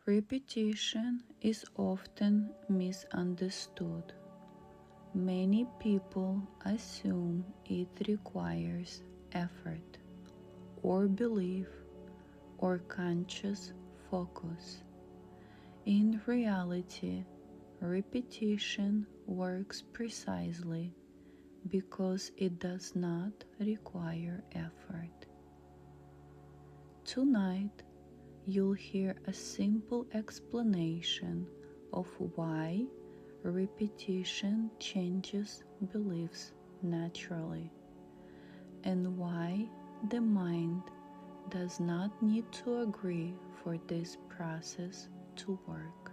Repetition is often misunderstood. Many people assume it requires effort, or belief, or conscious focus. In reality, repetition works precisely because it does not require effort. Tonight, you'll hear a simple explanation of why repetition changes beliefs naturally, and why the mind does not need to agree for this process to work.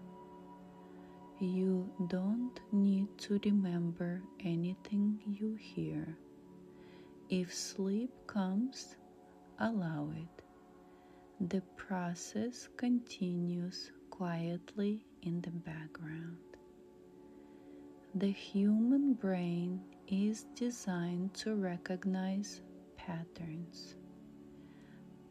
You don't need to remember anything you hear. If sleep comes, allow it. The process continues quietly in the background. The human brain is designed to recognize patterns.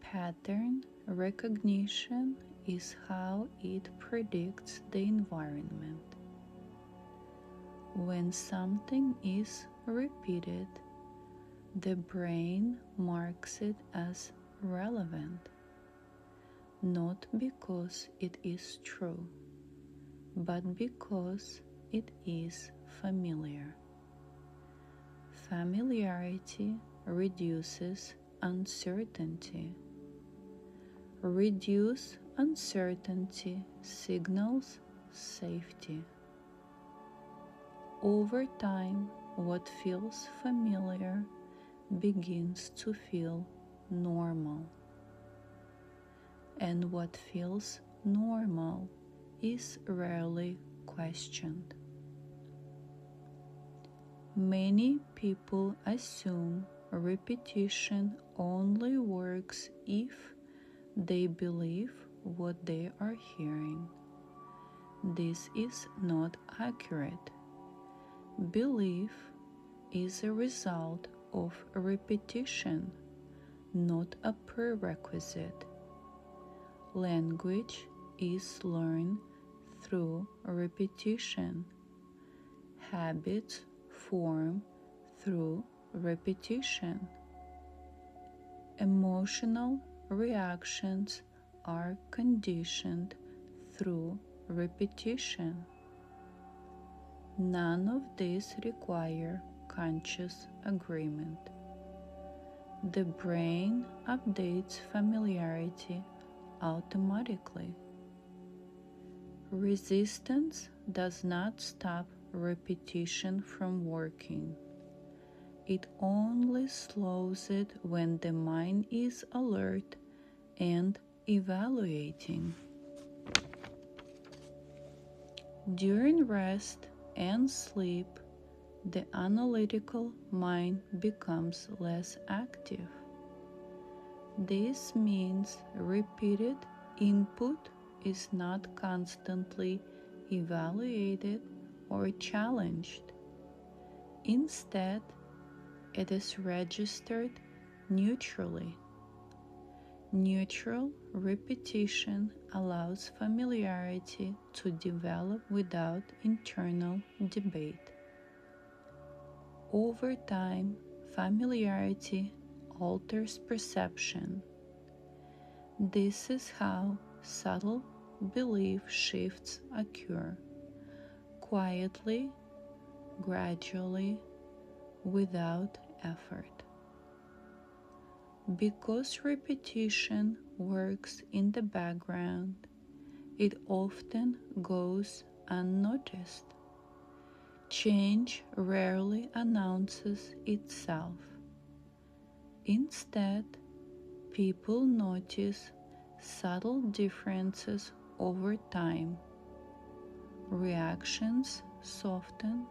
Pattern recognition is how it predicts the environment. When something is repeated, the brain marks it as relevant, not because it is true, but because it is familiar. Familiarity reduces uncertainty. Reduce uncertainty signals safety. Over time, what feels familiar begins to feel normal. And what feels normal is rarely questioned. Many people assume repetition only works if they believe what they are hearing. This is not accurate. Belief is a result of repetition, not a prerequisite. Language is learned through repetition. Habits form through repetition. Emotional reactions are conditioned through repetition. None of these require conscious agreement. The brain updates familiarity automatically. Resistance does not stop repetition from working. It only slows it when the mind is alert and evaluating. During rest and sleep, the analytical mind becomes less active. This means repeated input is not constantly evaluated or challenged. Instead, it is registered neutrally. Neutral repetition allows familiarity to develop without internal debate. Over time, familiarity alters perception. This is how subtle belief shifts occur, quietly, gradually, without effort. Because repetition works in the background, it often goes unnoticed. Change rarely announces itself. Instead, people notice subtle differences over time. Reactions soften,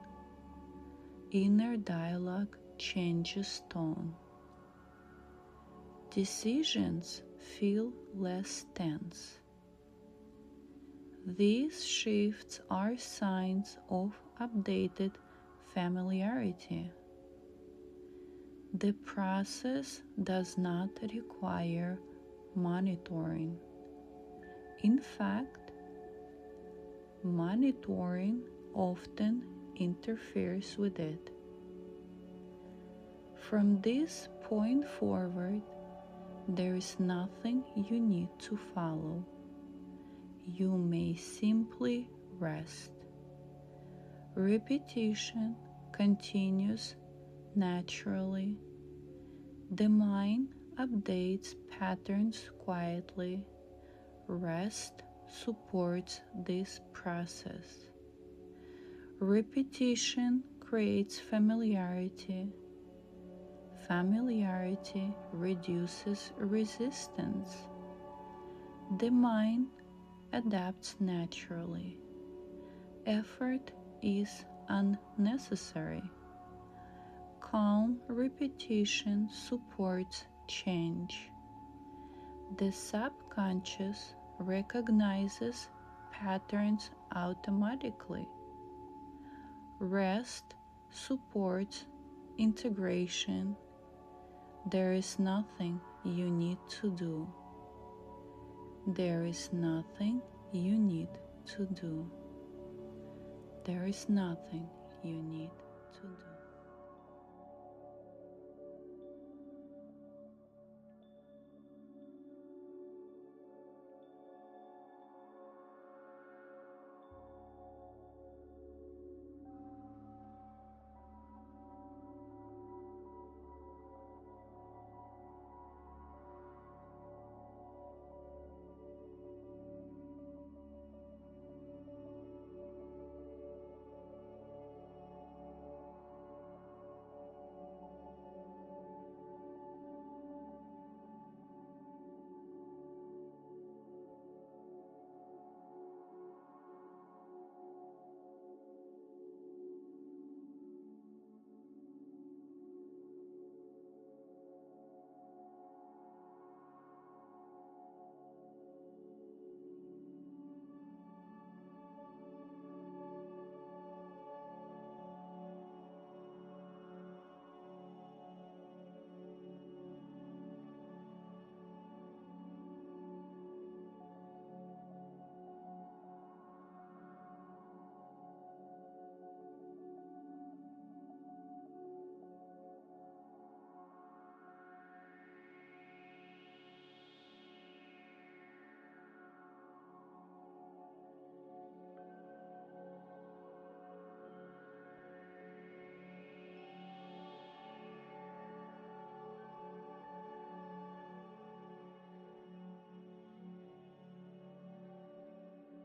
inner dialogue changes tone. Decisions feel less tense. These shifts are signs of updated familiarity. The process does not require monitoring. In fact, monitoring often interferes with it. From this point forward, there is nothing you need to follow. You may simply rest. Repetition continues naturally. The mind updates patterns quietly. Rest supports this process. Repetition creates familiarity. Familiarity reduces resistance. The mind adapts naturally. Effort is unnecessary. Calm repetition supports change. The subconscious recognizes patterns automatically. Rest supports integration. There is nothing you need to do. There is nothing you need to do. There is nothing you need